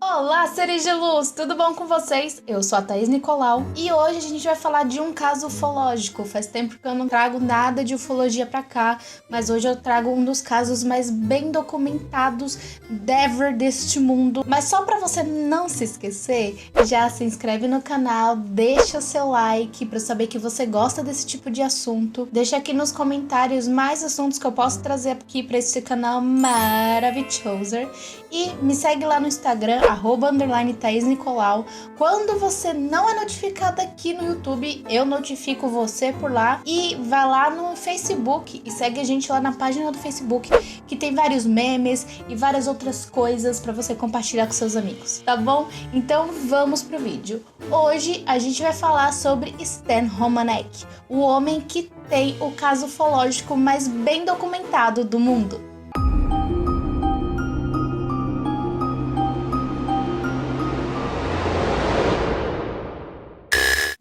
Olá, seres de luz! Tudo bom com vocês? Eu sou a Thaís Nicolau e hoje a gente vai falar de um caso ufológico. Faz tempo que eu não trago nada de ufologia pra cá, mas hoje eu trago um dos casos mais bem documentados ever deste mundo. Mas só pra você não se esquecer, já se inscreve no canal, deixa o seu like pra eu saber que você gosta desse tipo de assunto. Deixa aqui nos comentários mais assuntos que eu posso trazer aqui pra esse canal maravilhoso. E me segue lá no Instagram, @Thaís Nicolau. Quando você não é notificado aqui no YouTube, eu notifico você por lá. E vai lá no Facebook e segue a gente lá na página do Facebook, que tem vários memes e várias outras coisas pra você compartilhar com seus amigos, tá bom? Então vamos pro vídeo. Hoje a gente vai falar sobre Stan Romanek, o homem que tem o caso ufológico mais bem documentado do mundo.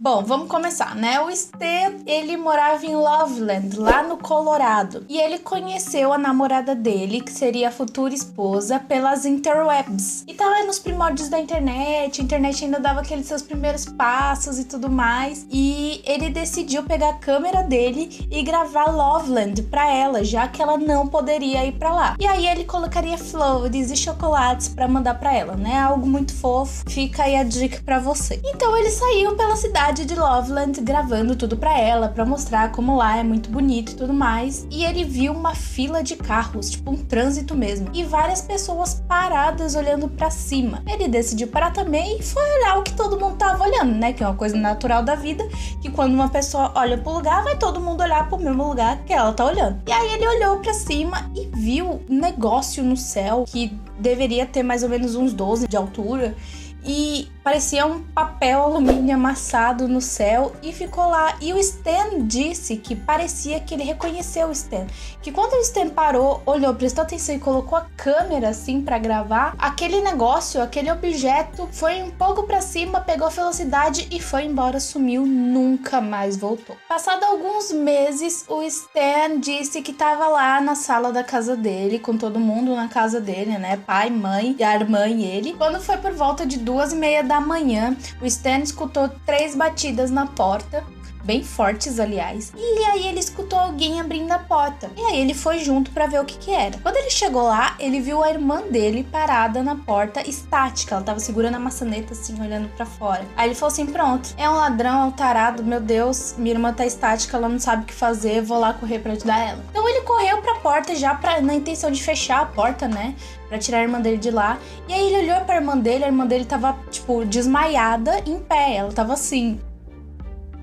Bom, vamos começar, né? O Stan, ele morava em Loveland, lá no Colorado. E ele conheceu a namorada dele, que seria a futura esposa, pelas interwebs. E tava nos primórdios da internet, a internet ainda dava aqueles seus primeiros passos e tudo mais. E ele decidiu pegar a câmera dele e gravar Loveland pra ela, já que ela não poderia ir pra lá. E aí ele colocaria flores e chocolates pra mandar pra ela, né? Algo muito fofo. Fica aí a dica pra você. Então ele saiu pela cidade de Loveland gravando tudo pra ela, pra mostrar como lá é muito bonito e tudo mais. E ele viu uma fila de carros, tipo um trânsito mesmo, e várias pessoas paradas olhando pra cima. Ele decidiu parar também e foi olhar o que todo mundo tava olhando, né? Que é uma coisa natural da vida, que quando uma pessoa olha pro lugar, vai todo mundo olhar pro mesmo lugar que ela tá olhando. E aí ele olhou pra cima e viu um negócio no céu que deveria ter mais ou menos uns 12 de altura. E parecia um papel alumínio amassado no céu e ficou lá. E o Stan disse que parecia que ele reconheceu o Stan. Que quando o Stan parou, olhou, prestou atenção e colocou a câmera assim pra gravar, aquele negócio, aquele objeto foi um pouco pra cima, pegou velocidade e foi embora, sumiu, nunca mais voltou. Passado alguns meses, o Stan disse que tava lá na sala da casa dele, com todo mundo na casa dele, né? Pai, mãe, e a irmã e ele. Quando foi por volta de 2:30 da manhã, o Stan escutou 3 batidas na porta, bem fortes, aliás. E aí ele escutou alguém abrindo a porta. E aí ele foi junto pra ver o que era. Quando ele chegou lá, ele viu a irmã dele parada na porta, estática. Ela tava segurando a maçaneta assim, olhando pra fora. Aí ele falou assim, pronto, é um ladrão, é um tarado, meu Deus, minha irmã tá estática, ela não sabe o que fazer, vou lá correr pra ajudar ela. Então ele correu pra porta já na intenção de fechar a porta, né? Pra tirar a irmã dele de lá. E aí ele olhou pra irmã dele, a irmã dele tava, tipo, desmaiada em pé. Ela tava assim.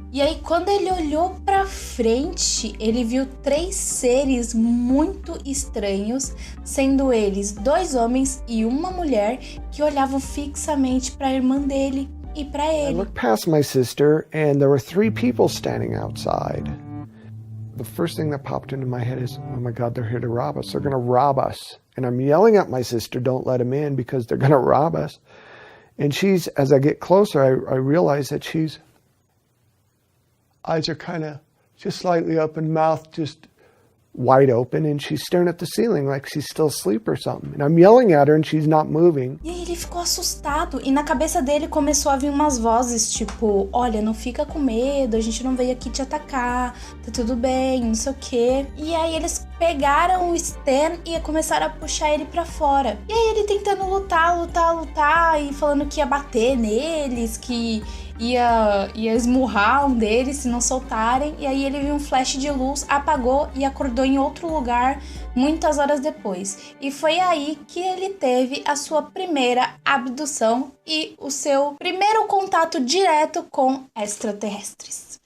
E aí, quando ele olhou pra frente, ele viu 3 seres muito estranhos, sendo eles 2 homens e uma mulher que olhavam fixamente pra irmã dele e pra ele. I looked past my sister and there were 3 people standing outside. The first thing that popped into my head is, oh my God, they're here to rob us. They're going to rob us. And I'm yelling at my sister, don't let them in because they're going to rob us. And she's, as I get closer, I realize that she's, eyes are kind of just slightly open, mouth just wide open, and she's staring at the ceiling like she's still asleep or something. And I'm yelling at her and she's not moving. E aí ele ficou assustado e na cabeça dele começou a vir umas vozes tipo, olha, não fica com medo, a gente não veio aqui te atacar, tá tudo bem, não sei o quê. E aí eles pegaram o Stan e começaram a puxar ele pra fora. E aí ele tentando lutar e falando que ia bater neles, que ia esmurrar um deles se não soltarem. E aí ele viu um flash de luz, apagou e acordou em outro lugar muitas horas depois. E foi aí que ele teve a sua primeira abdução e o seu primeiro contato direto com extraterrestres.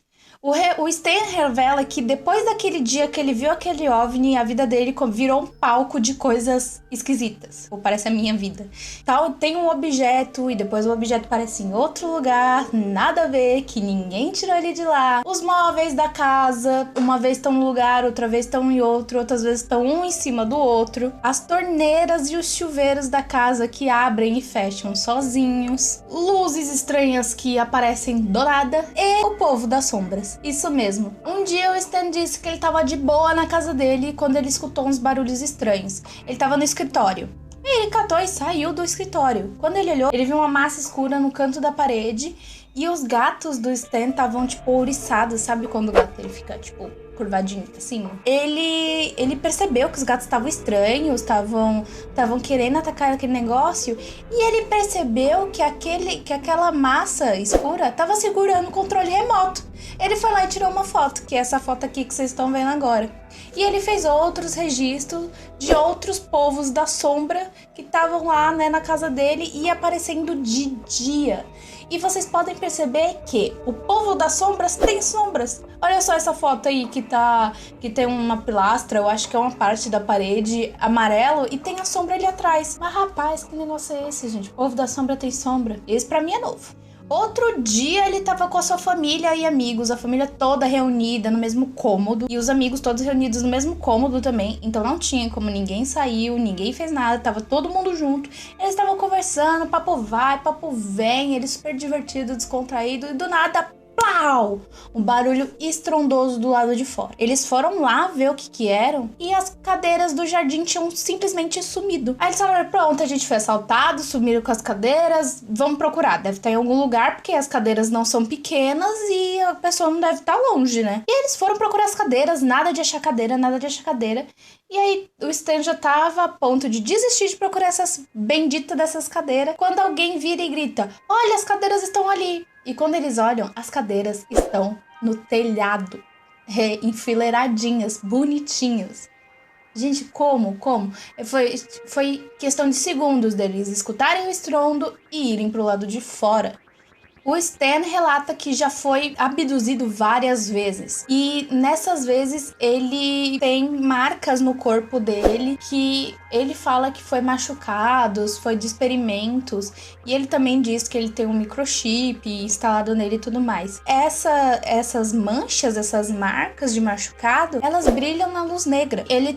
O Stan revela que depois daquele dia que ele viu aquele OVNI, a vida dele virou um palco de coisas esquisitas. Ou parece a minha vida. Tal, tem um objeto e depois o objeto aparece em outro lugar, nada a ver, que ninguém tirou ele de lá. Os móveis da casa, uma vez estão num lugar, outra vez estão em outro, outras vezes estão um em cima do outro. As torneiras e os chuveiros da casa que abrem e fecham sozinhos. Luzes estranhas que aparecem do nada. E o povo das sombras. Isso mesmo. Um dia o Stan disse que ele tava de boa na casa dele quando ele escutou uns barulhos estranhos. Ele tava no escritório. E ele catou e saiu do escritório. Quando ele olhou, ele viu uma massa escura no canto da parede e os gatos do Stan estavam, tipo, ouriçados. Sabe quando o gato ele fica, tipo, curvadinho pra cima? Ele percebeu que os gatos estavam estranhos, estavam querendo atacar aquele negócio. E ele percebeu que aquela massa escura estava segurando o controle remoto. Ele foi lá e tirou uma foto, que é essa foto aqui que vocês estão vendo agora. E ele fez outros registros de outros povos da sombra que estavam lá, né, na casa dele e aparecendo de dia. E vocês podem perceber que o povo das sombras tem sombras. Olha só essa foto aí que tem uma pilastra, eu acho que é uma parte da parede amarelo e tem a sombra ali atrás. Mas rapaz, que negócio é esse, gente? O povo da sombra tem sombra. Esse pra mim é novo. Outro dia ele tava com a sua família e amigos, a família toda reunida no mesmo cômodo e os amigos todos reunidos no mesmo cômodo também, então não tinha como ninguém saiu, ninguém fez nada, tava todo mundo junto. Eles estavam conversando, papo vai, papo vem, ele super divertido, descontraído e do nada, plau! Um barulho estrondoso do lado de fora. Eles foram lá ver o que eram e as cadeiras do jardim tinham simplesmente sumido. Aí eles falaram, pronto, a gente foi assaltado, sumiram com as cadeiras, vamos procurar, deve estar em algum lugar porque as cadeiras não são pequenas e a pessoa não deve estar longe, né? E eles foram procurar as cadeiras, nada de achar cadeira, nada de achar cadeira. E aí o Stan já tava a ponto de desistir de procurar essas benditas dessas cadeiras, quando alguém vira e grita, olha, as cadeiras estão ali. E quando eles olham, as cadeiras estão no telhado, enfileiradinhas, bonitinhas. Gente, como? Foi questão de segundos deles escutarem o estrondo e irem pro lado de fora. O Stan relata que já foi abduzido várias vezes. E nessas vezes ele tem marcas no corpo dele que ele fala que foi machucados, foi de experimentos. E ele também diz que ele tem um microchip instalado nele e tudo mais. Essas manchas, essas marcas de machucado, elas brilham na luz negra. Ele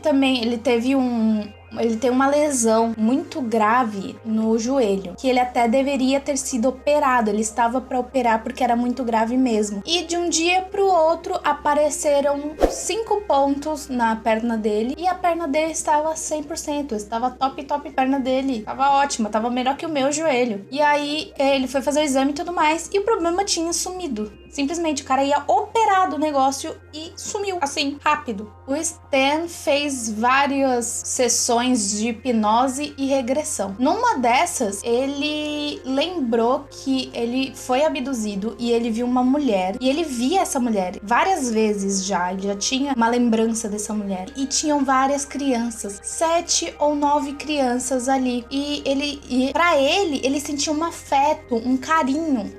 tem uma lesão muito grave no joelho, que ele até deveria ter sido operado. Ele estava para operar porque era muito grave mesmo. E de um dia para o outro apareceram 5 pontos na perna dele e a perna dele estava 100%. Estava top, a perna dele. Estava ótima, estava melhor que o meu joelho. E aí ele foi fazer o exame e tudo mais e o problema tinha sumido. Simplesmente o cara ia operar do negócio e sumiu, assim, rápido. O Stan fez várias sessões de hipnose e regressão. Numa dessas, ele lembrou que ele foi abduzido e ele viu uma mulher. E ele via essa mulher várias vezes já. Ele já tinha uma lembrança dessa mulher. E tinham várias crianças. 7 ou 9 crianças ali. E pra ele sentia um afeto, um carinho.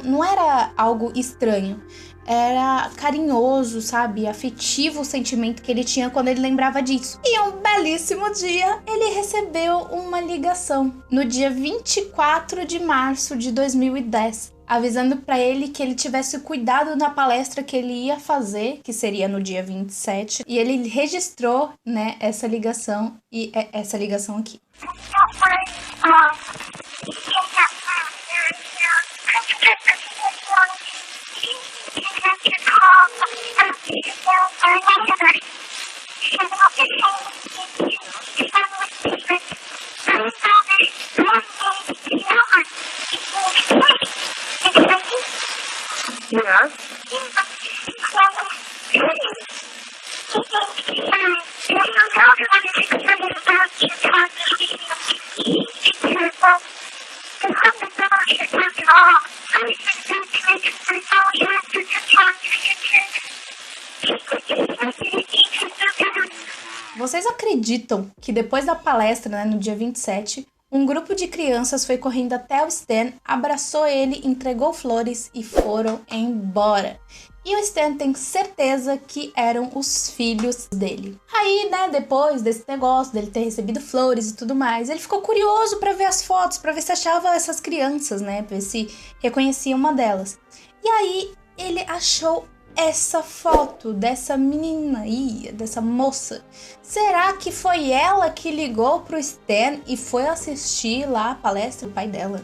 Não era algo estranho. Era carinhoso, sabe? Afetivo o sentimento que ele tinha quando ele lembrava disso. E um belíssimo dia, ele recebeu uma ligação no dia 24 de março de 2010, avisando pra ele que ele tivesse cuidado na palestra que ele ia fazer, que seria no dia 27. E ele registrou, né, essa ligação e essa ligação aqui. Vocês acreditam que depois da palestra, né, no dia 27, um grupo de crianças foi correndo até o Stan, abraçou ele, entregou flores e foram embora. E o Stan tem certeza que eram os filhos dele. Aí, né, depois desse negócio dele ter recebido flores e tudo mais, ele ficou curioso pra ver as fotos, pra ver se achava essas crianças, né, pra ver se reconhecia uma delas. E aí, ele achou essa foto dessa menina aí, dessa moça. Será que foi ela que ligou pro Stan e foi assistir lá a palestra do pai dela?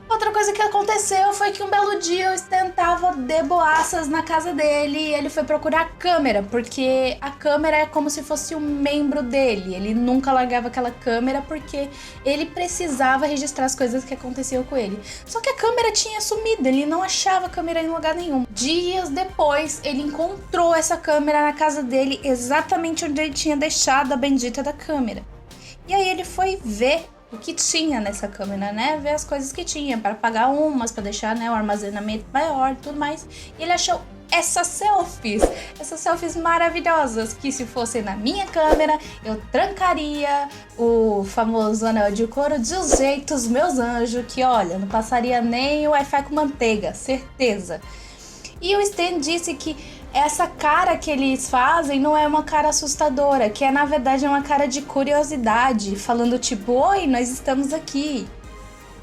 Outra coisa que aconteceu foi que um belo dia o Stan tava de boaças na casa dele e ele foi procurar a câmera, porque a câmera é como se fosse um membro dele. Ele nunca largava aquela câmera porque ele precisava registrar as coisas que aconteciam com ele. Só que a câmera tinha sumido, ele não achava a câmera em lugar nenhum. Dias depois, ele encontrou essa câmera na casa dele, exatamente onde ele tinha deixado a bendita da câmera. E aí ele foi ver o que tinha nessa câmera, né? Ver as coisas que tinha, para pagar umas, para deixar, né, o armazenamento maior e tudo mais. E ele achou essas selfies maravilhosas, que se fossem na minha câmera, eu trancaria o famoso anel de couro de um jeito, os meus anjos, que olha, não passaria nem o Wi-Fi com manteiga, certeza. E o Stan disse que essa cara que eles fazem não é uma cara assustadora, que na verdade é uma cara de curiosidade, falando tipo, oi, nós estamos aqui.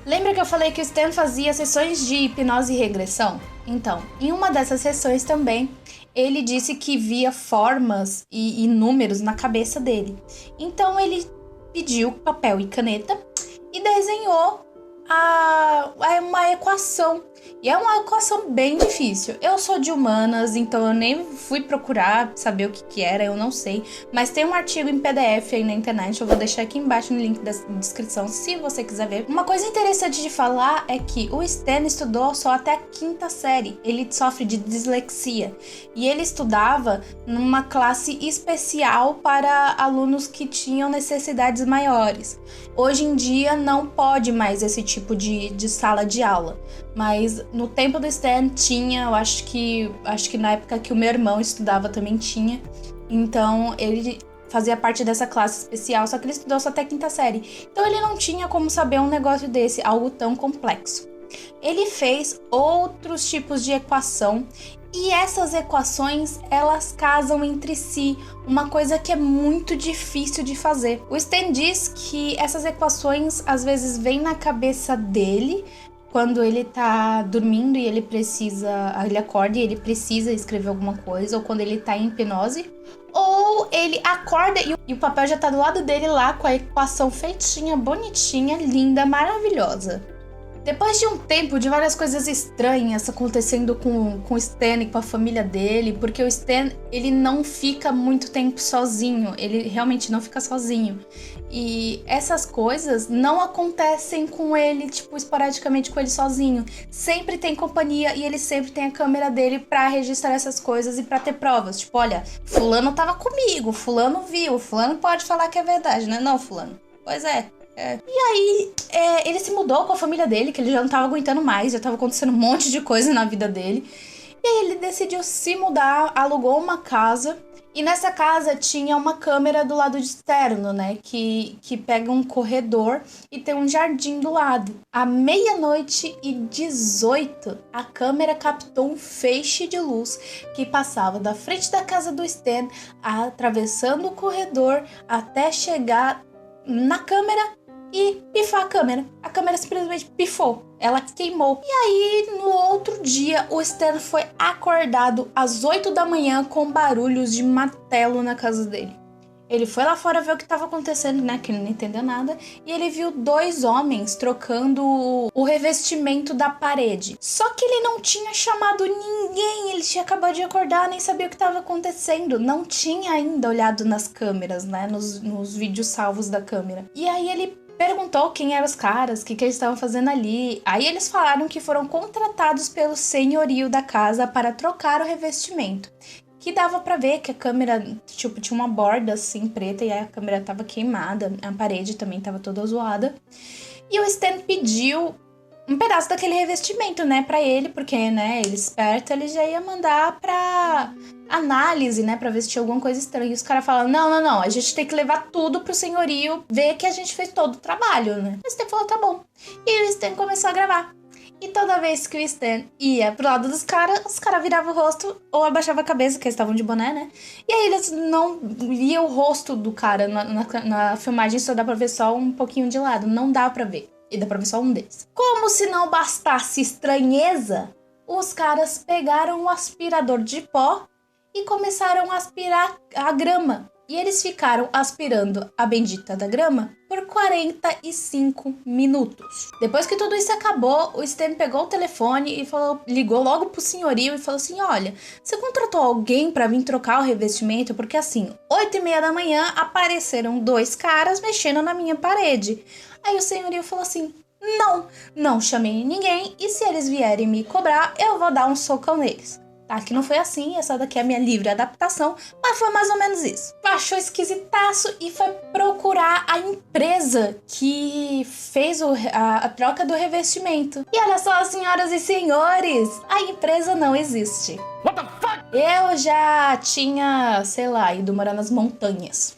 Lembra que eu falei que o Stan fazia sessões de hipnose e regressão? Então, em uma dessas sessões também, ele disse que via formas e números na cabeça dele. Então ele pediu papel e caneta e desenhou uma equação. E é uma equação bem difícil. Eu sou de humanas, então eu nem fui procurar saber o que era, eu não sei. Mas tem um artigo em PDF aí na internet, eu vou deixar aqui embaixo no link da descrição, se você quiser ver. Uma coisa interessante de falar é que o Stan estudou só até a 5ª série. Ele sofre de dislexia. E ele estudava numa classe especial para alunos que tinham necessidades maiores. Hoje em dia não pode mais esse tipo de sala de aula. Mas no tempo do Stan tinha, eu acho que na época que o meu irmão estudava também tinha. Então ele fazia parte dessa classe especial, só que ele estudou só até a 5ª série. Então ele não tinha como saber um negócio desse, algo tão complexo. Ele fez outros tipos de equação e essas equações, elas casam entre si, uma coisa que é muito difícil de fazer. O Stan diz que essas equações às vezes vêm na cabeça dele, quando ele tá dormindo e ele acorda e ele precisa escrever alguma coisa, ou quando ele tá em hipnose, ou ele acorda e o papel já tá do lado dele lá com a equação feitinha, bonitinha, linda, maravilhosa. Depois de um tempo de várias coisas estranhas acontecendo com o Stan e com a família dele, porque o Stan, ele não fica muito tempo sozinho, ele realmente não fica sozinho. E essas coisas não acontecem com ele, tipo, esporadicamente com ele sozinho. Sempre tem companhia e ele sempre tem a câmera dele pra registrar essas coisas e pra ter provas. Tipo, olha, fulano tava comigo, fulano viu, fulano pode falar que é verdade, né? Não, fulano. Pois é. E aí, ele se mudou com a família dele, que ele já não tava aguentando mais, já tava acontecendo um monte de coisa na vida dele. E aí ele decidiu se mudar, alugou uma casa. E nessa casa tinha uma câmera do lado externo, né? Que pega um corredor e tem um jardim do lado. À 00:18, a câmera captou um feixe de luz que passava da frente da casa do Stan, atravessando o corredor até chegar na câmera e pifar a câmera. A câmera simplesmente pifou. Ela queimou. E aí, no outro dia, o Stan foi acordado às 8 da manhã com barulhos de martelo na casa dele. Ele foi lá fora ver o que estava acontecendo, né? Que ele não entendeu nada. E ele viu 2 homens trocando o revestimento da parede. Só que ele não tinha chamado ninguém. Ele tinha acabado de acordar, nem sabia o que estava acontecendo. Não tinha ainda olhado nas câmeras, né? Nos vídeos salvos da câmera. E aí ele perguntou quem eram os caras, o que eles estavam fazendo ali. Aí eles falaram que foram contratados pelo senhorio da casa para trocar o revestimento. Que dava pra ver que a câmera, tipo, tinha uma borda assim preta e a câmera tava queimada, a parede também tava toda zoada. E o Stan pediu um pedaço daquele revestimento, né, pra ele, porque, né, ele esperto, ele já ia mandar pra análise, né, pra ver se tinha alguma coisa estranha. E os caras falaram, não, a gente tem que levar tudo pro senhorio, ver que a gente fez todo o trabalho, né. O Stan falou, tá bom. E o Stan começou a gravar. E toda vez que o Stan ia pro lado dos caras, os caras viravam o rosto ou abaixavam a cabeça, porque eles estavam de boné, né? E aí eles não viam o rosto do cara na filmagem, só dá pra ver só um pouquinho de lado, não dá pra ver. E dá pra ver só um deles. Como se não bastasse estranheza, os caras pegaram um aspirador de pó e começaram a aspirar a grama E eles ficaram aspirando a bendita da grama por 45 minutos. Depois que tudo isso acabou, o Stan pegou o telefone e ligou logo pro senhorio e falou assim: olha, você contratou alguém pra vir trocar o revestimento? Porque assim, 8h30 da manhã apareceram 2 caras mexendo na minha parede. Aí o senhorio falou assim: não chamei ninguém e se eles vierem me cobrar, eu vou dar um socão neles. Tá, que não foi assim, essa daqui é a minha livre adaptação, mas foi mais ou menos isso. Achou esquisitaço e foi procurar a empresa que fez a troca do revestimento. E olha só, senhoras e senhores, a empresa não existe. What the fuck? Eu já tinha, sei lá, ido morar nas montanhas.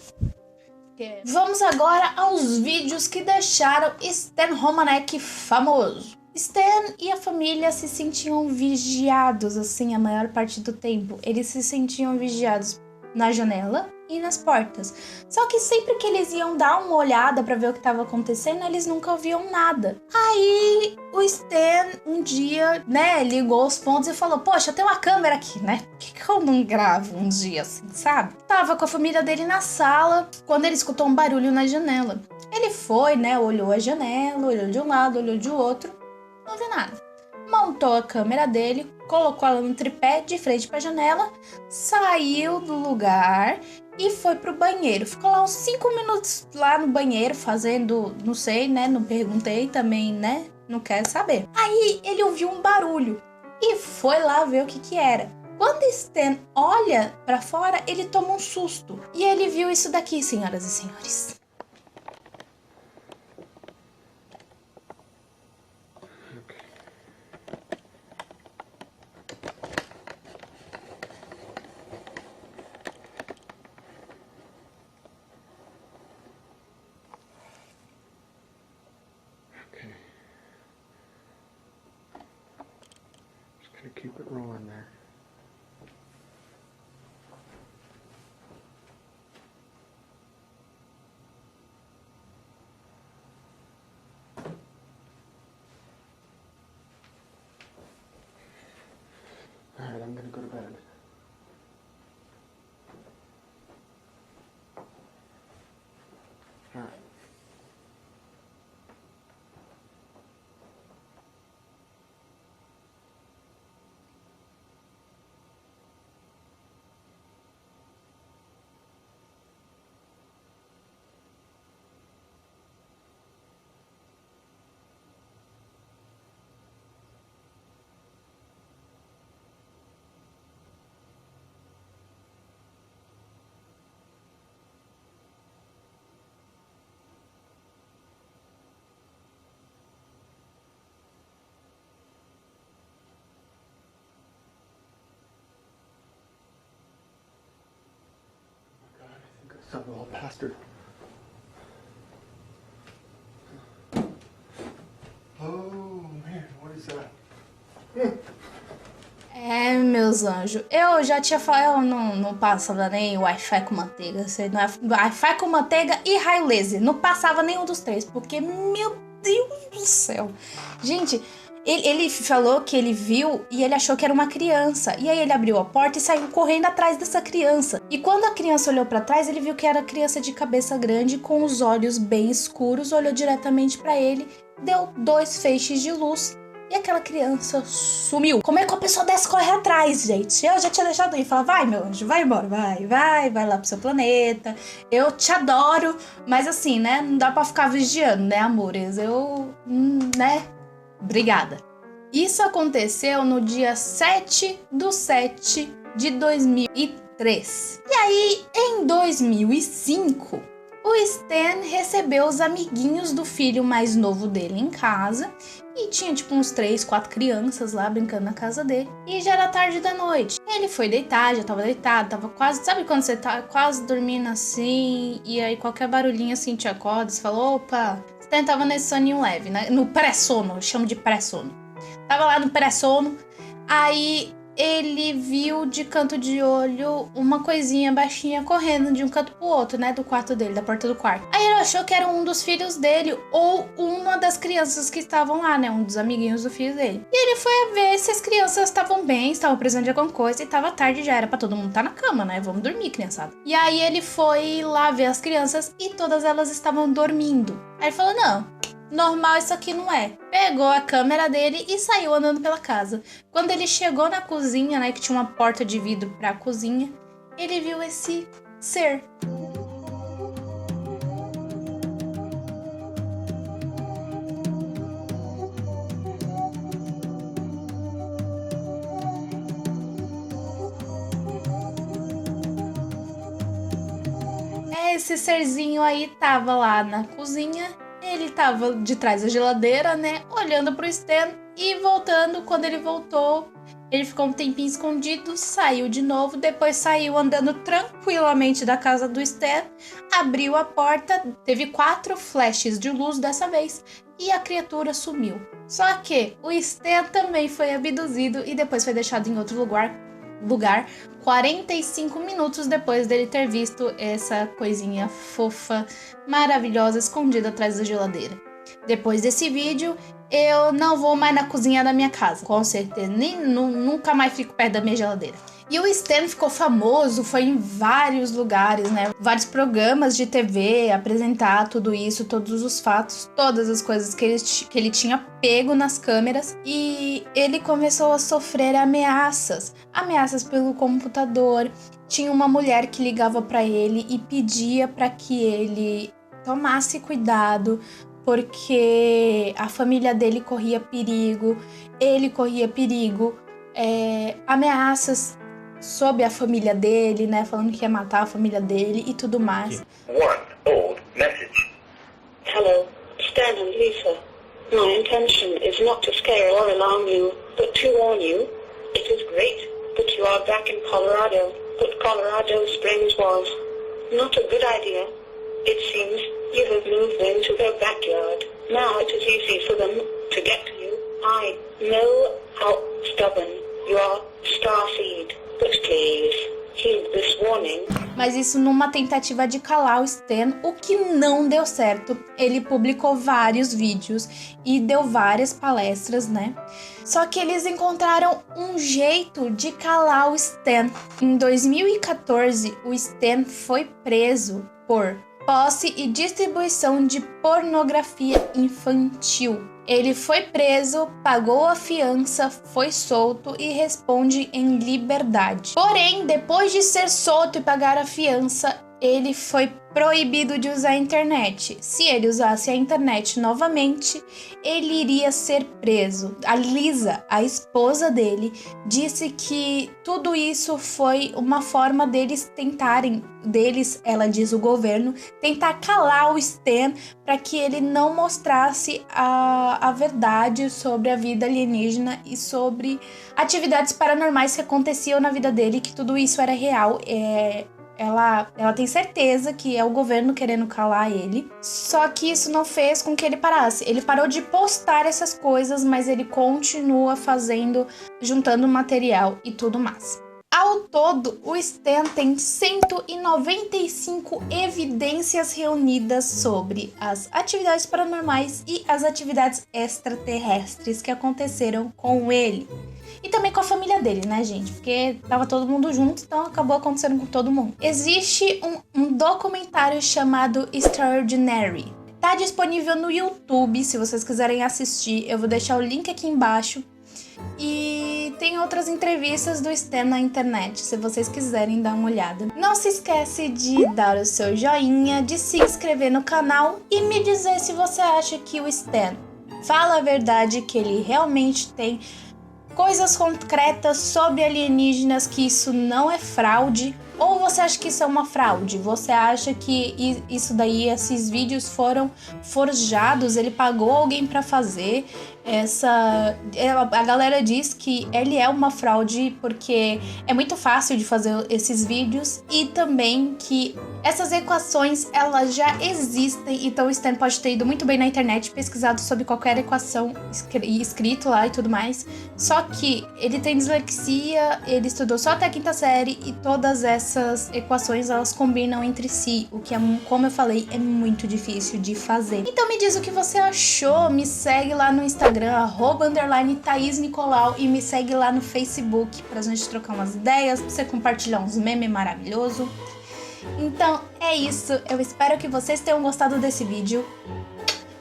Vamos agora aos vídeos que deixaram Stan Romanek famoso. Stan e a família se sentiam vigiados, assim, a maior parte do tempo. Eles se sentiam vigiados na janela e nas portas. Só que sempre que eles iam dar uma olhada pra ver o que estava acontecendo, eles nunca ouviam nada. Aí o Stan um dia, né, ligou os pontos e falou: poxa, tem uma câmera aqui, né? Por que eu não gravo um dia assim, sabe? Tava com a família dele na sala quando ele escutou um barulho na janela. Ele foi, né, olhou a janela, olhou de um lado, olhou de outro. Não viu nada. Montou a câmera dele, colocou ela no tripé de frente pra janela, saiu do lugar e foi pro banheiro. Ficou lá uns 5 minutos lá no banheiro fazendo, não sei, né? Não perguntei também, né? Não quero saber. Aí ele ouviu um barulho e foi lá ver o que era. Quando Stan olha pra fora, ele toma um susto. E ele viu isso daqui, senhoras e senhores. Keep it rolling there. All right, I'm gonna go to bed. All right. Sound a little pastor. Oh man, what is that? É, meus anjos, eu já tinha falado, eu não passava nem Wi-Fi com manteiga, Wi-Fi com manteiga e raio laser, não passava nenhum dos três, porque, meu Deus do céu. Gente, ele falou que ele viu e ele achou que era uma criança, e aí ele abriu a porta e saiu correndo atrás dessa criança. E quando a criança olhou pra trás, ele viu que era criança de cabeça grande, com os olhos bem escuros, olhou diretamente pra ele, deu 2 feixes de luz, e aquela criança sumiu. Como é que a pessoa dessa corre atrás, gente? Eu já tinha deixado ir. Fala, vai, meu anjo, vai embora. Vai lá pro seu planeta. Eu te adoro. Mas assim, né? Não dá pra ficar vigiando, né, amores? Né? Obrigada. Isso aconteceu no dia 7/7/2003. E aí, em 2005... o Stan recebeu os amiguinhos do filho mais novo dele em casa e tinha tipo uns 3, 4 crianças lá brincando na casa dele. E já era tarde da noite. Ele foi deitar, já tava deitado, tava quase... Sabe quando você tá quase dormindo assim e aí qualquer barulhinho assim te acorda, você fala, opa... Stan tava nesse soninho leve, né? No pré-sono, eu chamo de pré-sono. Tava lá no pré-sono, aí ele viu de canto de olho uma coisinha baixinha correndo de um canto pro outro, né, do quarto dele, da porta do quarto. Aí ele achou que era um dos filhos dele ou uma das crianças que estavam lá, né, um dos amiguinhos do filho dele. E ele foi ver se as crianças estavam bem, estavam precisando de alguma coisa e tava tarde, já era pra todo mundo estar na cama, né, vamos dormir, criançada. E aí ele foi lá ver as crianças e todas elas estavam dormindo. Aí ele falou, não, normal isso aqui não é. Pegou a câmera dele e saiu andando pela casa. Quando ele chegou na cozinha, né, que tinha uma porta de vidro pra cozinha, ele viu esse ser. Esse serzinho aí tava lá na cozinha. Ele tava de trás da geladeira, né, olhando pro Stan e voltando. Quando ele voltou, ele ficou um tempinho escondido, saiu de novo, depois saiu andando tranquilamente da casa do Stan, abriu a porta, teve 4 flashes de luz dessa vez e a criatura sumiu. Só que o Stan também foi abduzido e depois foi deixado em outro lugar 45 minutos depois dele ter visto essa coisinha fofa, maravilhosa, escondida atrás da geladeira. Depois desse vídeo, eu não vou mais na cozinha da minha casa, com certeza, nunca mais fico perto da minha geladeira. E o Stan ficou famoso, foi em vários lugares, né? Vários programas de TV, apresentar tudo isso, todos os fatos, todas as coisas que ele tinha pego nas câmeras. E ele começou a sofrer ameaças pelo computador. Tinha uma mulher que ligava para ele e pedia para que ele tomasse cuidado, porque a família dele corria perigo, ele corria perigo, ameaças sobre a família dele, né, falando que ia matar a família dele e tudo mais. One old message. Hello, Stan and Lisa. My intention is not to scare or alarm you, but to warn you. It is great that you are back in Colorado, but Colorado Springs was not a good idea. It seems you have moved into their backyard. Now it is easy for them to get to you. I know how stubborn you are, Starseed. But please, heed this warning. Mas isso numa tentativa de calar o Stan, o que não deu certo. Ele publicou vários vídeos e deu várias palestras, né? Só que eles encontraram um jeito de calar o Stan. Em 2014, o Stan foi preso por posse e distribuição de pornografia infantil. Ele foi preso, pagou a fiança, foi solto e responde em liberdade. Porém, depois de ser solto e pagar a fiança, ele foi proibido de usar a internet. Se ele usasse a internet novamente, ele iria ser preso. A Lisa, a esposa dele, disse que tudo isso foi uma forma deles, ela diz o governo, tentar calar o Stan para que ele não mostrasse a verdade sobre a vida alienígena e sobre atividades paranormais que aconteciam na vida dele, que tudo isso era real. Ela tem certeza que é o governo querendo calar ele. Só que isso não fez com que ele parasse. Ele parou de postar essas coisas, mas ele continua juntando material e tudo mais. Ao todo, o Stan tem 195 evidências reunidas sobre as atividades paranormais e as atividades extraterrestres que aconteceram com ele. E também com a família dele, né, gente? Porque tava todo mundo junto, então acabou acontecendo com todo mundo. Existe um documentário chamado Extraordinary. Tá disponível no YouTube, se vocês quiserem assistir. Eu vou deixar o link aqui embaixo. E tem outras entrevistas do Stan na internet, se vocês quiserem dar uma olhada. Não se esquece de dar o seu joinha, de se inscrever no canal e me dizer se você acha que o Stan fala a verdade, que ele realmente tem coisas concretas sobre alienígenas, que isso não é fraude, ou você acha que isso é uma fraude? Você acha que isso daí, esses vídeos foram forjados, ele pagou alguém para fazer? A galera diz que ele é uma fraude porque é muito fácil de fazer esses vídeos e também que essas equações, elas já existem, então o Stan pode ter ido muito bem na internet, pesquisado sobre qualquer equação escrito lá e tudo mais. Só que ele tem dislexia, ele estudou só até a 5ª série e todas essas equações, elas combinam entre si, o que, como eu falei, é muito difícil de fazer. Então me diz o que você achou, me segue lá no Instagram, @Thaís Nicolau, e me segue lá no Facebook pra gente trocar umas ideias, pra você compartilhar uns memes maravilhosos. Então é isso, eu espero que vocês tenham gostado desse vídeo.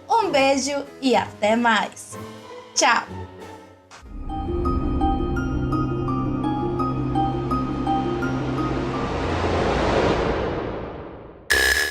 Um beijo e até mais. Tchau!